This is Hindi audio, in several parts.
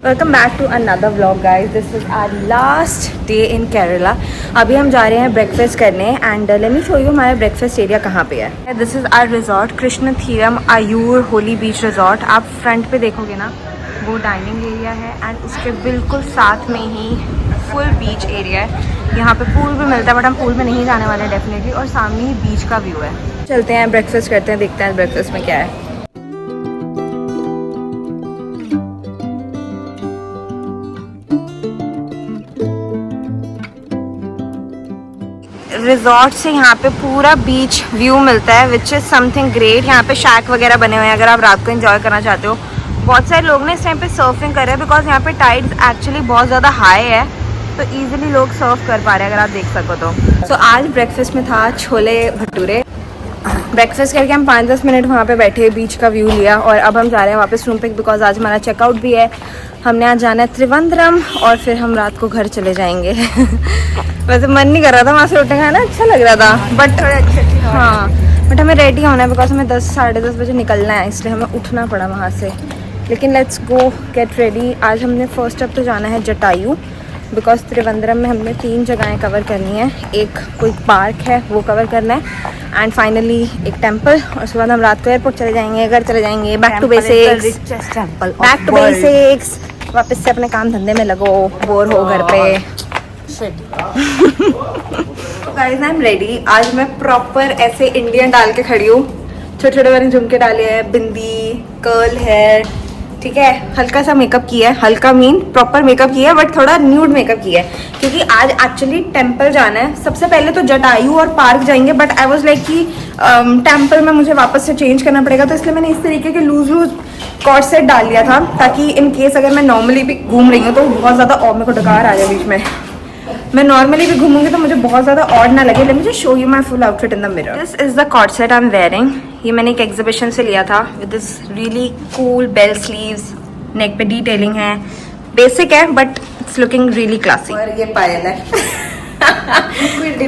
Welcome back to another vlog guys. This is our last day in Kerala. अभी हम जा रहे हैं ब्रेकफास्ट करने and let me show you हमारा ब्रेकफास्ट एरिया कहाँ पे है. This is our resort Krishna Theeram Ayur holy beach resort. आप फ्रंट पे देखोगे ना वो डाइनिंग एरिया है एंड उसके बिल्कुल साथ में ही फुल बीच एरिया है. यहाँ पे पूल भी मिलता है बट हम पूल में नहीं जाने वाले डेफिनेटली. और सामने ही बीच का व्यू है. चलते हैं ब्रेकफास्ट करते हैं, देखते हैं ब्रेकफास्ट में क्या है. रिजॉर्ट से यहाँ पे पूरा बीच व्यू मिलता है विच इज़ समथिंग ग्रेट. यहाँ पे शैक वगैरह बने हुए हैं अगर आप रात को एंजॉय करना चाहते हो. बहुत सारे लोग ने इस टाइम पे सर्फिंग कर रहे हैं बिकॉज यहाँ पे टाइड्स एक्चुअली बहुत ज़्यादा हाई है तो इजीली लोग सर्फ कर पा रहे हैं अगर आप देख सको तो. सो आज ब्रेकफास्ट में था छोले भटूरे. ब्रेकफास्ट करके हम 5-10 मिनट वहाँ पे बैठे, बीच का व्यू लिया और अब हम जा रहे हैं वापस रूम पे बिकॉज आज हमारा चेकआउट भी है. हमने आज जाना है त्रिवेंद्रम और फिर हम रात को घर चले जाएंगे. वैसे मन नहीं कर रहा था वहाँ से उठने का ना, अच्छा लग रहा था बट हाँ बट हमें रेडी होना है बिकॉज हमें 10-10:30 बजे निकलना है इसलिए हमें उठना पड़ा वहाँ से. लेकिन लेट्स गो गेट रेडी. आज हमने फर्स्ट अप तो जाना है जटायू बिकॉज त्रिवेंद्रम में हमने 3 जगहें कवर करनी है. एक कोई पार्क है वो कवर करना है एंड फाइनली एक टेम्पल और उसके बाद हम रात को एयरपोर्ट चले जाएंगे, घर चले जाएंगे. बैक टू बेसिक्स वापस से अपने काम धंधे में लगो, बोर हो घर पे. Guys I am ready. आज मैं प्रॉपर ऐसे इंडियन डाल के खड़ी हूँ. छोटे छोटे मैंने झुमके डाले हैं, बिंदी, कर्ल हेयर, ठीक है. हल्का सा मेकअप किया है, हल्का मीन प्रॉपर मेकअप किया है बट थोड़ा न्यूड मेकअप किया है क्योंकि आज एक्चुअली टेम्पल जाना है. सबसे पहले तो जटायू और पार्क जाएंगे बट आई वाज लाइक कि टेम्पल में मुझे वापस से चेंज करना पड़ेगा तो इसलिए मैंने इस तरीके के लूज कॉर्ड सेट डाल लिया था ताकि इन केस अगर मैं नॉर्मली भी घूम रही हूँ तो बहुत ज़्यादा और मेरे को डकार आ जाए बीच में. मैं नॉर्मली भी घूमूंगी तो मुझे बहुत ज़्यादा ऑड ना लगे. Let me just show you my full outfit in the mirror. This is the cord set I am wearing. ये मैंने एक एग्जीबिशन से लिया था with this really cool bell sleeves. Neck पे डिटेलिंग है, बेसिक है but it's looking really classy. और ये पायल है.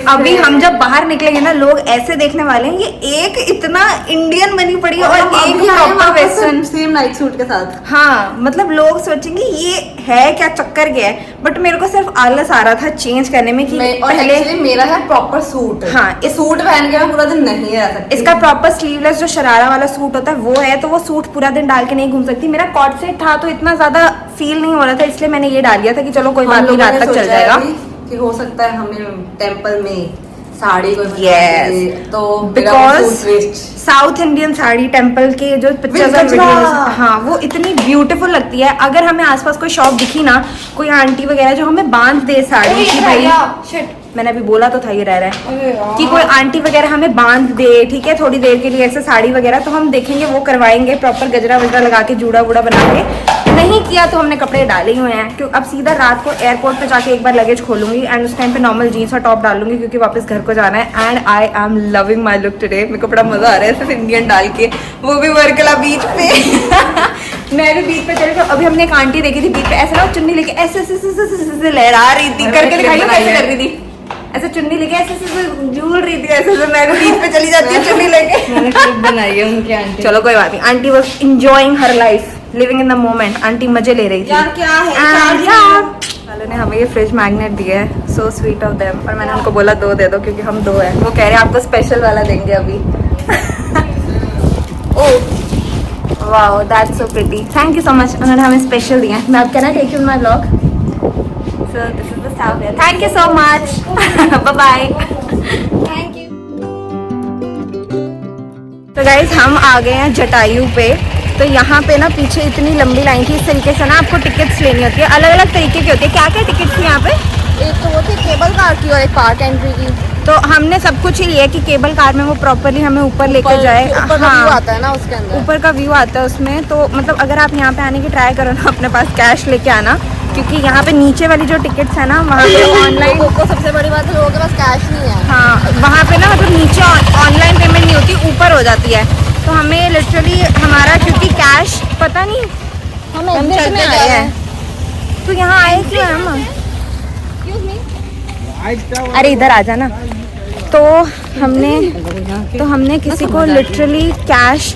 अभी हम जब बाहर निकलेंगे ना लोग ऐसे देखने वाले हैं ये एक इतना इंडियन बनी पड़ी है और एक proper western same night suit के साथ. हाँ मतलब लोग सोचेंगे ये है क्या, चक्कर क्या है. बट मेरे को सिर्फ आलस आ रहा था चेंज करने में कि पहले मेरा है प्रॉपर सूट. हाँ इस सूट पहन के मैं पूरा दिन नहीं रह सकती. इसका प्रॉपर स्लीवलेस जो शरारा वाला सूट होता है वो है तो वो सूट पूरा दिन डाल के नहीं घूम सकती. मेरा कॉर्ड सेट था तो इतना ज्यादा फील नहीं हो रहा था इसलिए मैंने ये डाल लिया था कि चलो कोई बात नहीं रात तक चल जाएगा. कि हो सकता है हमें टेम्पल में साड़ी को yes. तो because south Indian sari temple के जो पिक्चर्स हाँ वो इतनी ब्यूटीफुल लगती है. अगर हमें आसपास कोई शॉप दिखी ना, कोई आंटी वगैरह जो हमें बांध दे साड़ी की भाई, मैंने अभी बोला तो था ये रह रहा है कि कोई आंटी वगैरह हमें बांध दे ठीक है थोड़ी देर के लिए ऐसे साड़ी वगैरह तो हम देखेंगे वो करवाएंगे प्रॉपर गजरा वजरा लगा के जूड़ा वूड़ा बना के. नहीं किया तो हमने कपड़े डाले हुए हैं क्योंकि अब सीधा रात को एयरपोर्ट पे जाके एक बार लगेज खोलूंगी एंड उस टाइम पे नॉर्मल जीन्स और टॉप डाल लूंगी क्योंकि वापस घर को जाना है. And I am loving my look today. मेरे को बड़ा मजा आ रहा है सिर्फ इंडियन डाल के, वो भी वर्कला बीच पे. मैं भी बीच पे चले तो अभी हमने एक आंटी देखी थी बीच पे ऐसे ना चुन्नी लेके ऐसे लहरा रही थी, करके दिखाई कैसे कर रही थी. ऐसे चुन्नी लेके ऐसे झूल रही थी ऐसे. मैं भी बीच पे चली जाती हूँ चुन्नी लेके. बनाई है उनकी आंटी. चलो कोई बात नहीं. Aunty was enjoying her life, living in the moment. Aunty मजे ले रही थी. यार क्या है वालों ने हमें ये फ्रिज मैग्नेट दिया है, सो स्वीट ऑफ देम. और मैंने उनको बोला 2 दे दो क्योंकि हम 2 हैं. वो कह रहे हैं आपको स्पेशल वाला देंगे अभी. Oh wow that's so pretty. Thank you so much. उन्होंने हमें स्पेशल दिया है. मैं अब can I take you in my vlog. So this is the staff here. Thank you so much. Bye bye. Thank you. तो गाइस हम आ गए हैं जटायू पे. तो यहाँ पे ना पीछे इतनी लंबी लाइन थी. इस तरीके से ना आपको टिकट्स लेनी होती है. अलग अलग तरीके की होती है. क्या क्या टिकट्स थी यहाँ पे? एक तो वो थी केबल कार की और एक पार्क एंट्री की. तो हमने सब कुछ ही लिया कि केबल कार में वो प्रॉपरली हमें ऊपर लेके जाए. ऊपर का व्यू आता है ना उसके अंदर. ऊपर का व्यू आता है उसमें. तो मतलब अगर आप यहाँ पे आने की ट्राई करो ना अपने पास कैश लेके आना क्योंकि यहाँ पे नीचे वाली जो टिकट्स है ना वहाँ पे ऑनलाइन को सबसे बड़ी बात है लोगों के पास कैश नहीं है. हाँ वहाँ पे ना मतलब नीचे ऑनलाइन पेमेंट नहीं होती, ऊपर हो जाती है. तो हमें लिटरली हमारा क्योंकि कैश पता नहीं हम चलते आए हैं. तो यहाँ आए क्यों हम? अरे इधर आ जाना. तो हमने किसी को लिटरली कैश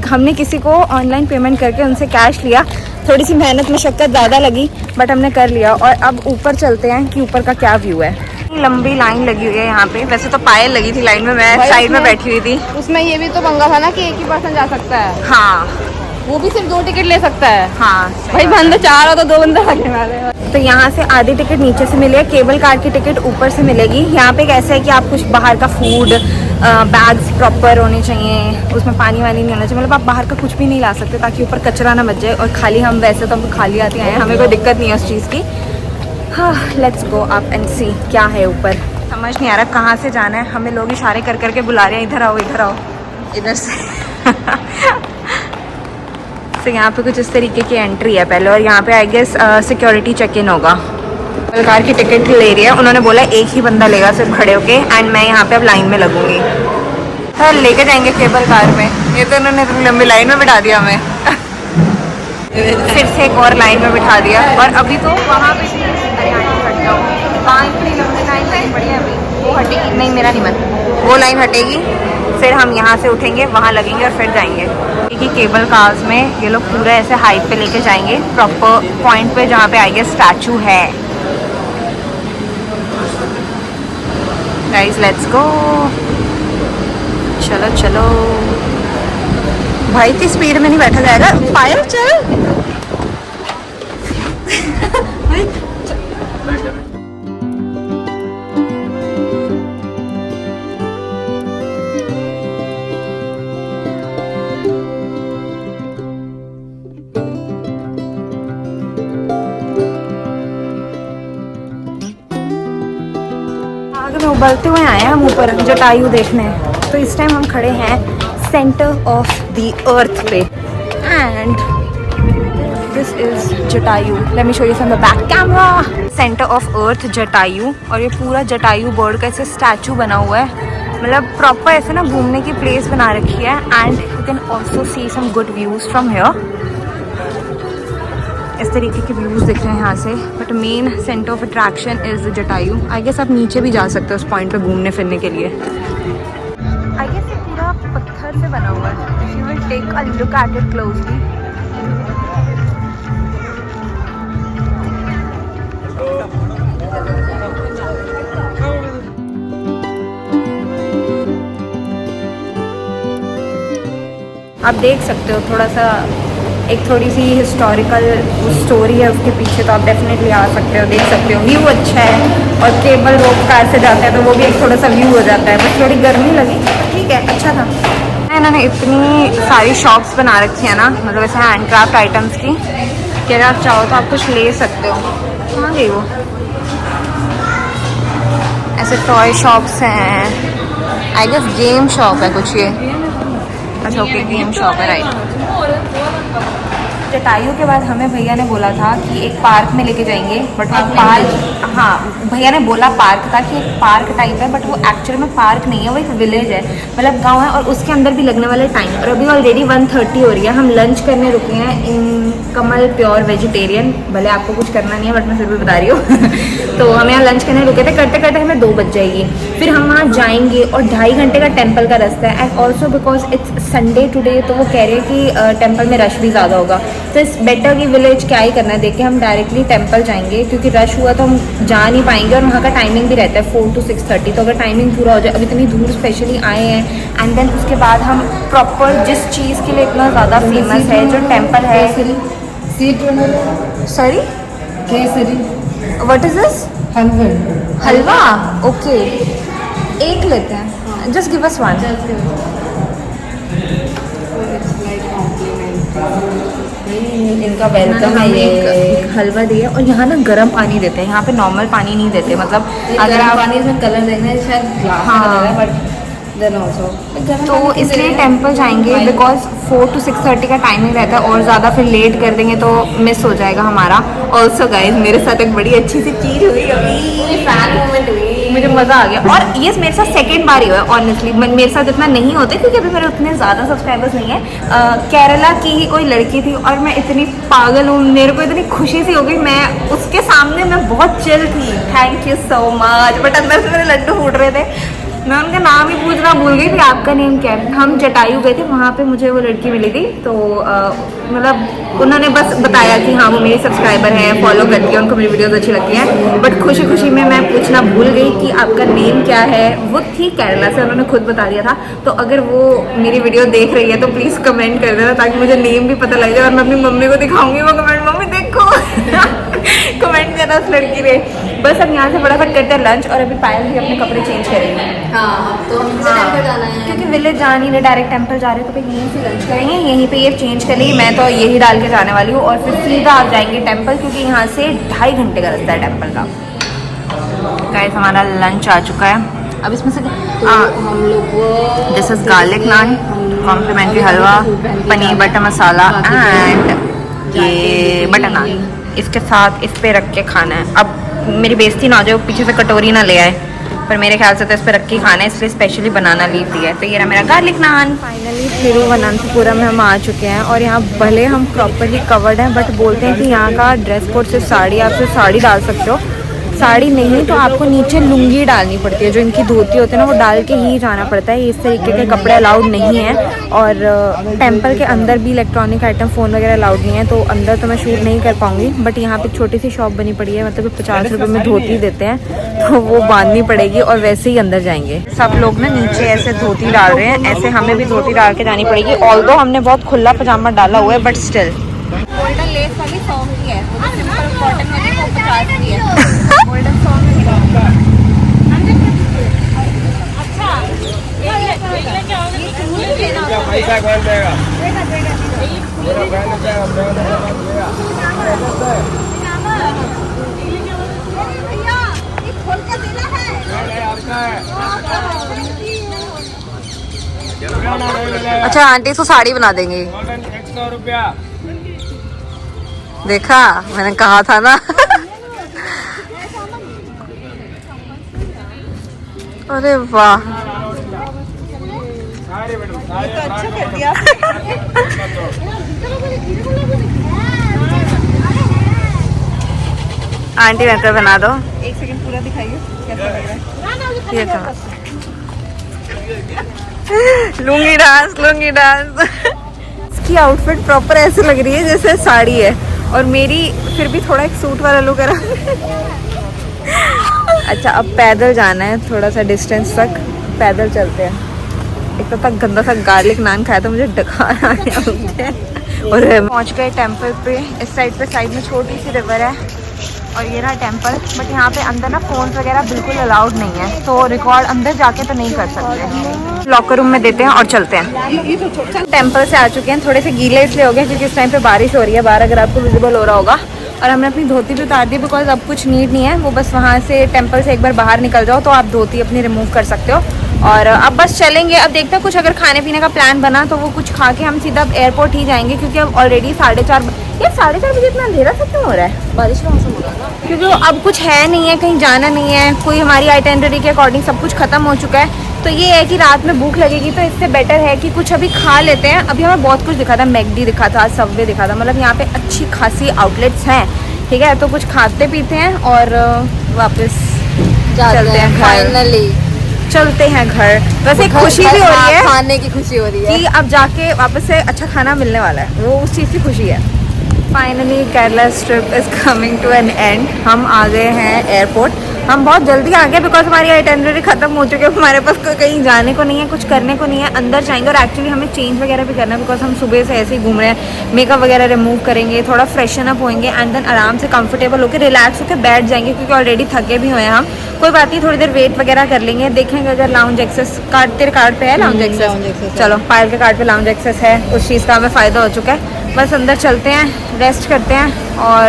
हमने किसी को ऑनलाइन पेमेंट करके उनसे कैश लिया। थोड़ी सी मेहनत मशक्क़त ज़्यादा लगी बट हमने कर लिया। और अब ऊपर चलते हैं कि ऊपर का क्या व्यू है। लंबी लाइन लगी हुई है यहाँ पे। वैसे तो पायल लगी थी लाइन में, मैं साइड में बैठी हुई थी। उसमें ये भी तो पंगा था ना कि एक ही पर्सन जा सकता है। हाँ, वो भी सिर्फ 2 टिकट ले सकता है। हाँ भाई बंदे 4 हो तो 2 बंदे लगने वाले। तो यहाँ से आधी टिकट नीचे से मिलेगी, केबल कार की टिकट ऊपर से मिलेगी। यहाँ पे कैसे है कि आप कुछ बाहर का फूड, बैग्स प्रॉपर होने चाहिए, उसमें पानी वानी नहीं होना चाहिए। मतलब आप बाहर का कुछ भी नहीं ला सकते ताकि ऊपर कचरा ना बच जाए। और खाली हम वैसे तो हम खाली आते हैं, हमें कोई दिक्कत नहीं है उस चीज़ की। हाँ, लेट्स गो अप एंड सी क्या है ऊपर। समझ नहीं आ रहा कहाँ से जाना है। हमें लोग इशारे कर करके बुला रहे हैं, इधर आओ इधर आओ, इधर से। तो यहाँ पे कुछ इस तरीके की एंट्री है पहले। और यहाँ पे I guess security check in होगा। कार की टिकट ले रही है, उन्होंने बोला एक ही बंदा लेगा सिर्फ खड़े होके। एंड मैं यहाँ पे अब लाइन में लगूंगी। हाँ, लेके जाएंगे केबल कार में। ये तो उन्होंने लंबी लाइन में बिठा दिया हमें। फिर से एक और लाइन में बिठा दिया। और अभी तो वहाँ पे हट जाओ, वहाँ इतनी लंबी लाइन लगी पड़ी है अभी। वो हटेगी नहीं, मेरा नहीं मन, वो लाइन हटेगी फिर हम यहाँ से उठेंगे, वहाँ लगेंगे और फिर जाएंगे। क्योंकि केबल कार्स में ये लोग पूरा ऐसे हाइट पे लेके जाएंगे, प्रॉपर पॉइंट पे जहाँ पे आइए स्टैचू है। गाइस लेट्स गो, चलो चलो। भाई इतनी स्पीड में नहीं बैठा जाएगा। पायल चल। उबलते हुए आए हैं हम ऊपर जटायु देखने। तो इस टाइम हम खड़े हैं सेंटर ऑफ द अर्थ पे। And this is Jatayu. Late me show you from the back camera. Centre of earth Jatayu. और ये पूरा जटायु बर्ड का ऐसे स्टैचू बना हुआ है। मतलब प्रॉपर ऐसे ना घूमने की प्लेस बना रखी है। And you can also see some good views from here. इस तरीके के व्यूज़ दिख रहे हैं यहाँ से। But main centre of attraction is Jatayu. I guess आप नीचे भी जा सकते हो उस पॉइंट पे घूमने फिरने के लिए। आई गेस ये पूरा पत्थर से बना हुआ है। If you will take a look at it closely, आप देख सकते हो थोड़ा सा एक थोड़ी सी हिस्टोरिकल स्टोरी है उसके पीछे। तो आप डेफिनेटली आ सकते हो, देख सकते हो। व्यू अच्छा है। और केबल रोप कार से जाते हैं तो वो भी एक थोड़ा सा व्यू हो जाता है। बस थोड़ी गर्मी लगी, ठीक है, अच्छा था। इन्होंने इतनी सारी शॉप्स बना रखी है ना, मतलब ऐसे हैंडक्राफ्ट आइटम्स की, कि अगर आप चाहो तो आप कुछ ले सकते हो। कहाँ गई वो? ऐसे टॉय शॉप्स हैं। आई गेस गेम शॉप है कुछ ये। अच्छा ओके, गेम शॉप है, राइट। जटायु के बाद हमें भैया ने बोला था कि एक पार्क में लेके जाएंगे। बट वो पार्क, हाँ भैया ने बोला पार्क था कि एक पार्क टाइप है। बट वो एक्चुअल में पार्क नहीं है, वो एक विलेज है, मतलब गांव है। और उसके अंदर भी लगने वाले टाइम। और अभी ऑलरेडी 1:30 हो रही है। हम लंच करने रुके हैं इन कमल प्योर वेजिटेरियन। भले आपको कुछ करना नहीं है बट मैं फिर भी बता रही हूँ। तो हम यहाँ लंच करने रुके थे। करते करते हमें 2 बज जाएगी। फिर हम वहाँ जाएंगे और 2.5 घंटे का टेम्पल का रास्ता है। And also because it's Sunday today, तो वो कह रहे हैं कि टेम्पल में रश भी ज़्यादा होगा। तो इस बेटर की विलेज क्या ही करना है, देख के हम डायरेक्टली टेम्पल जाएंगे। क्योंकि रश हुआ तो हम जा नहीं पाएंगे। और वहाँ का टाइमिंग भी रहता है 4 to 6:30। तो अगर टाइमिंग पूरा हो जाए, अब इतनी दूर स्पेशली आए हैं। एंड देन उसके बाद हम प्रॉपर जिस चीज़ के लिए इतना ज़्यादा फेमस है, जो टेम्पल है। Sorry, Kesari. What is this? Halwa. Okay, एक लेते हैं। Just give us one. इनका वेलकम है। ये हलवा दिया। और यहाँ ना गर्म पानी देते हैं, यहाँ पे नॉर्मल पानी नहीं देते। मतलब अगर आप पानी इसमें कलर देखना है शायद ग्लास हाँ, कलर है, बट देन ऑल्सो तो इसलिए टेम्पल जाएंगे बिकॉज 4 to 6:30 का टाइमिंग रहता है। और ज़्यादा फिर लेट कर देंगे तो मिस हो जाएगा हमारा। ऑल्सो गाइज मेरे साथ एक बड़ी अच्छी सी चीज़ हुई अभी, फैन मोमेंट हुई, मुझे मज़ा आ गया। और ये मेरे साथ सेकेंड बार ही हुआ है ऑनेस्टली। मेरे साथ इतना नहीं होता क्योंकि अभी मेरे उतने ज़्यादा सब्सक्राइबर्स नहीं है। केरला की ही कोई लड़की थी और मैं इतनी पागल हूँ, मेरे को इतनी खुशी सी हो गई। मैं उसके सामने मैं बहुत चिल थी, thank you so much. But अंदर से मेरे लड्डू फूट रहे थे। मैं उनका नाम ही पूछना भूल गई थी, आपका नेम क्या है। हम जटायू गए थे, वहाँ पे मुझे वो लड़की मिली थी, तो मतलब उन्होंने बस बताया कि हाँ वो मेरी सब्सक्राइबर है, फॉलो करती है, उनको मेरी वीडियोस अच्छी लगती हैं। बट खुशी खुशी में मैं पूछना भूल गई कि आपका नेम क्या है। वो थी केरला से, उन्होंने खुद बता दिया था। तो अगर वो मेरी वीडियो देख रही है तो प्लीज़ कमेंट कर देना, ताकि मुझे नेम भी पता लग जाए और मैं अपनी मम्मी को दिखाऊंगी वो कमेंट, मम्मी देखो कमेंट करना उस लड़की ने। बस अब यहाँ से फटाफट करते हैं लंच, और अभी पायल भी अपने कपड़े चेंज करेंगे। हाँ तो हमसे टेम्पल जाना है, क्योंकि विलेज जा नहीं रहे, डायरेक्ट टेम्पल जा रहे हैं, तो फिर यहीं से लंच करेंगे, यहीं पे ये चेंज कर लेंगे। मैं तो यही डाल के जाने वाली हूँ और फिर सीधा आप जाएंगे टेम्पल, क्योंकि यहाँ से 2.5 घंटे का रास्ता है टेम्पल का। गाइस हमारा लंच आ चुका है। अब इसमें से हम लोग this is garlic naan, complimentary halwa, paneer butter masala and ये बटर नान। इसके साथ इस पे रख के खाना है। अब मेरी बेइज्जती ना हो जाए, पीछे से कटोरी ना ले आए, पर मेरे ख्याल से तो इस पे रख के खाना है, इसलिए स्पेशली बनाना लीव दिया है। तो ये रहा मेरा गार्लिक नान। फाइनली तिरुवनंतपुरम में हम आ चुके हैं, और यहाँ भले हम प्रॉपरली कवर्ड हैं, बट बोलते हैं कि यहाँ का ड्रेस कोड सिर्फ साड़ी, आप सिर्फ साड़ी डाल सकते हो। साड़ी नहीं तो आपको नीचे लुंगी डालनी पड़ती है, जो इनकी धोती होती है ना, वो डाल के ही जाना पड़ता है। इस तरीके के कपड़े अलाउड नहीं है। और टेंपल के अंदर भी इलेक्ट्रॉनिक आइटम, फ़ोन वगैरह अलाउड नहीं है, तो अंदर तो मैं शूट नहीं कर पाऊंगी। बट यहाँ पे छोटी सी शॉप बनी पड़ी है, मतलब 50 रुपये में धोती देते हैं, तो वो बांधनी पड़ेगी और वैसे ही अंदर जाएंगे। सब लोग ना नीचे ऐसे धोती डाल रहे हैं, ऐसे हमें भी धोती डाल के जानी पड़ेगी। ऑल्दो हमने बहुत खुला पजामा डाला हुआ है, बट स्टिल। गोल्डन लेस वाली 100 की है, वो सिंपल कॉटन वाली वो 50 की है। गोल्डन 100 में मिला। अच्छा पैसा कौन देगा? अच्छा आंटी तो साड़ी बना देंगी। 100 रुपया। देखा, मैंने कहा था ना। अरे वाह, तो अच्छा कर दिया। आंटी मेकअप बना दो। 1 सेकंड पूरा दिखाइए कैसा लग रहा है। ये कहा लुंगी डांस, लुंगी डांस। इसकी आउटफिट प्रॉपर ऐसे लग रही है जैसे साड़ी है, और मेरी फिर भी थोड़ा एक सूट वाला लुक है ना। अच्छा अब पैदल जाना है, थोड़ा सा डिस्टेंस तक पैदल चलते हैं। एक तो तक गंदा सा गार्लिक नान खाया तो मुझे डकार आ गया। और पहुंच गए टेंपल पे। इस साइड में छोटी सी रिवर है, और ये रहा टेंपल। बट यहाँ पे अंदर ना फोन्स वगैरह बिल्कुल अलाउड नहीं है, तो रिकॉर्ड अंदर जाके तो नहीं कर सकते। लॉकर रूम में देते हैं और चलते हैं। टेंपल से आ चुके हैं, थोड़े से गीले इसलिए हो गए क्योंकि इस टाइम पे बारिश हो रही है बाहर, अगर आपको विजिबल हो रहा होगा। और हमने अपनी धोती भी उतार दी, बिकॉज अब कुछ नीड नहीं है। वो बस वहाँ से टेंपल से एक बार बाहर निकल जाओ तो आप धोती अपनी रिमूव कर सकते हो। और अब बस चलेंगे। अब देखते हैं कुछ अगर खाने पीने का प्लान बना तो वो कुछ खा के हम सीधा एयरपोर्ट ही जाएंगे, क्योंकि अब ऑलरेडी 4:30 या 4:30 बजे इतना अंधेरा खत्म हो रहा है, बारिश का मौसम हो रहा है ना, क्योंकि अब कुछ है नहीं है, कहीं जाना नहीं है, कोई हमारी आइटेनरी के अकॉर्डिंग सब कुछ खत्म हो चुका है। तो ये है कि रात में भूख लगेगी, तो इससे बेटर है कि कुछ अभी खा लेते हैं। अभी हमें बहुत कुछ दिखा था, मैकडी दिखा था, सबवे दिखा था, मतलब यहाँ पे अच्छी खासी आउटलेट्स हैं, ठीक है। तो कुछ खाते पीते हैं और वापस चलते हैं फाइनली। चलते हैं घर। वैसे एक खुशी भी हो रही है, खाने की खुशी हो रही है कि अब जाके वापस से अच्छा खाना मिलने वाला है, वो उस चीज़ की खुशी है। Finally Kerala trip is coming to an end. हम आ गए हैं एयरपोर्ट। हम बहुत जल्दी आ गए बिकॉज हमारी आइटेनरी खत्म हो चुकी है, हमारे पास कहीं जाने को नहीं है, कुछ करने को नहीं है। अंदर जाएंगे और एक्चुअली हमें चेंज वगैरह भी करना है, बिकॉज हम सुबह से ऐसे ही घूम रहे हैं। मेकअप वगैरह रिमूव करेंगे, थोड़ा फ्रेशन अप होंगे, एंड देन आराम से कंफर्टेबल होकर रिलैक्स होकर बैठ जाएंगे, क्योंकि ऑलरेडी थके भी हुए हैं हम। कोई बात नहीं, थोड़ी देर वेट वगैरह कर लेंगे, देखेंगे अगर लाउंज एक्सेस कार्ड, तेरे कार्ड पे है लाउंज एक्सेस? चलो, पायल के कार्ड पे लाउंज एक्सेस है, उस चीज़ का हमें फ़ायदा हो चुका है। बस अंदर चलते हैं, रेस्ट करते हैं, और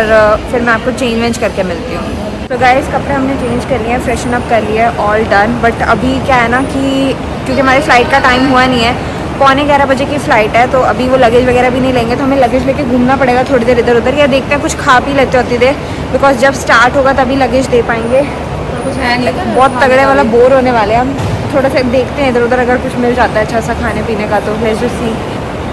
फिर मैं आपको चेंज वेंज करके मिलती हूँ। तो गाइस कपड़े हमने चेंज कर लिए हैं, फ्रेशन अप कर लिया है, ऑल डन। बट अभी क्या है ना कि क्योंकि हमारी फ़्लाइट का टाइम हुआ नहीं है, 11:15 बजे की फ़्लाइट है, तो अभी वो लगेज वगैरह भी नहीं लेंगे, तो हमें लगेज लेके घूमना पड़ेगा थोड़ी देर इधर उधर, या देखते हैं कुछ खा पी लेते होती देर, बिकॉज जब स्टार्ट होगा तभी लगेज दे पाएंगे। कुछ है नहीं, बहुत तगड़े वाला बोर होने वाले हैं हम। थोड़ा सा देखते हैं इधर उधर, अगर कुछ मिल जाता है अच्छा सा खाने पीने का तो लेट्स जस्ट सी।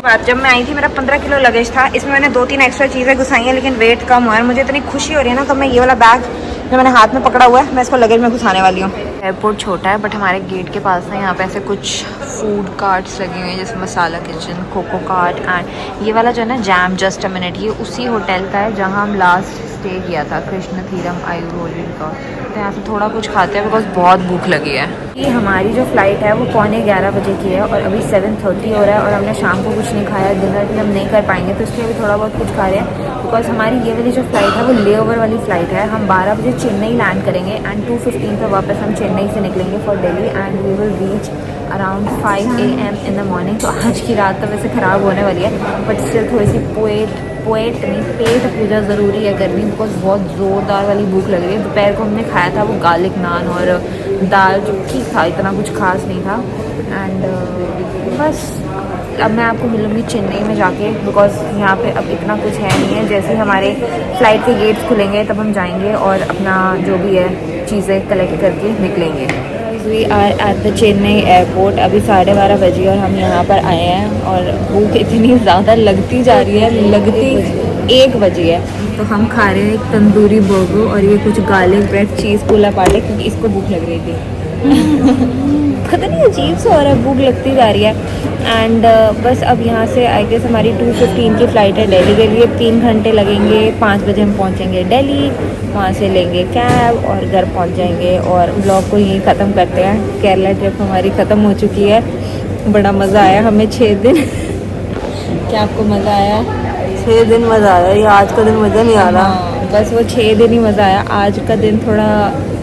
बात जब मैं आई थी मेरा 15 किलो लगेज था, इसमें मैंने 2-3 एक्स्ट्रा चीज़ें घुसाई हैं, लेकिन वेट कम हुआ है। मुझे इतनी खुशी हो रही है ना, तो मैं ये वाला बैग जो मैंने हाथ में पकड़ा हुआ है, मैं इसको लगेज में घुसाने वाली हूँ। एयरपोर्ट छोटा है बट हमारे गेट के पास ना यहाँ पे ऐसे कुछ फूड कार्ट्स लगे हुए हैं जैसे मसाला किचन, कोको कार्ट एंड ये वाला जो है ना जैम जस्ट अ मिनट, ये उसी होटल का है जहाँ हम लास्ट स्टे किया था, कृष्ण थीरम आयुर्वेदिक का। तो यहाँ से थोड़ा कुछ खाते हैं बिकॉज बहुत भूख लगी है। ये हमारी जो फ़्लाइट है वो 11:15 बजे की है और अभी 7:30 हो रहा है और हमने शाम को कुछ नहीं खाया, डिनर भी हम नहीं कर पाएंगे तो इसलिए अभी थोड़ा बहुत कुछ खा रहे हैं बिकॉज हमारी ये वाली जो फ़्लाइट है वो ले ओवर वाली फ़्लाइट है। हम 12 बजे चेन्नई लैंड करेंगे एंड 2:15 पर वापस हम चेन्नई से निकलेंगे for Delhi and we will reach around 5 AM in the morning. तो आज की रात तो वैसे ख़राब होने वाली है बट स्टिल थोड़ी सी पेट पूजा ज़रूरी है करनी बिकॉज बहुत ज़ोरदार वाली भूख लग रही है। दोपहर को हमने खाया था वो गार्लिक नान और दाल जो ठीक था, इतना कुछ खास नहीं था एंड बस अब मैं आपको मिलूँगी चेन्नई में जाके बिकॉज यहाँ पे अब इतना कुछ है नहीं है। जैसे ही हमारे फ़्लाइट के गेट्स खुलेंगे तब हम जाएंगे और अपना जो भी है चीज़ें कलेक्ट करके निकलेंगे। We are at the Chennai airport, अभी 12:30 बजे और हम यहाँ पर आए हैं और भूख इतनी ज़्यादा लगती जा रही है, लगती 1 बजे है। तो हम खा रहे हैं एक तंदूरी बर्गर और ये कुछ गार्लिक ब्रेड चीज़ पुला पाटे क्योंकि इसको भूख लग रही थी पता नहीं अजीब सा हो रहा है, भूख लगती जा रही है एंड बस अब यहाँ से आई गेस हमारी 2:15 की फ़्लाइट है दिल्ली के लिए। 3 घंटे लगेंगे, 5 बजे हम पहुँचेंगे दिल्ली, वहाँ से लेंगे कैब और घर पहुँच जाएंगे और व्लॉग को यहीं ख़त्म करते हैं। केरला ट्रिप हमारी ख़त्म हो चुकी है, बड़ा मज़ा आया हमें 6 दिन क्या आपको मज़ा आया? 6 दिन मज़ा आया, ये आज का दिन मज़ा नहीं आ रहा। हाँ, बस वो 6 दिन ही मज़ा आया। आज का दिन थोड़ा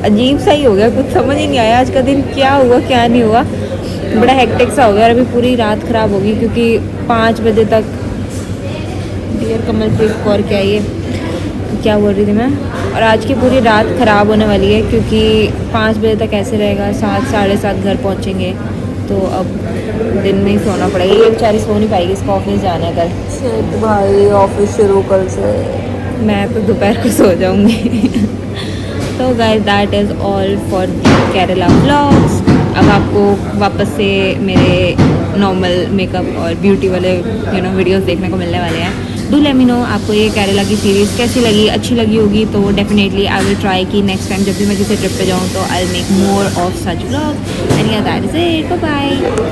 अजीब सा ही हो गया, कुछ समझ ही नहीं आया आज का दिन क्या हुआ क्या नहीं हुआ, बड़ा हेक्टिक सा हो गया और अभी पूरी रात ख़राब होगी क्योंकि 5 बजे तक डियर कमलप्रीत कौर क्या बोल रही थी मैं, और आज की पूरी रात ख़राब होने वाली है क्योंकि 5 बजे तक ऐसे रहेगा, 7 साढ़े 7 घर पहुँचेंगे तो अब दिन में ही सोना पड़ेगा। ये बेचारी सो नहीं पाएगी, इसको ऑफिस जाना है कल। भाई ऑफिस शुरू कल से, मैं तो दोपहर को सो जाऊंगी तो guys that is all for Kerala vlogs. अब आपको वापस से मेरे नॉर्मल मेकअप और ब्यूटी वाले वीडियोस देखने को मिलने वाले हैं। डू लेट मी नो आपको ये केरला की सीरीज़ कैसी लगी, अच्छी लगी होगी तो डेफिनेटली आई विल ट्राई कि नेक्स्ट टाइम जब भी मैं किसी ट्रिप पे जाऊँ तो I will make more of such vlogs and yeah that is it, bye bye.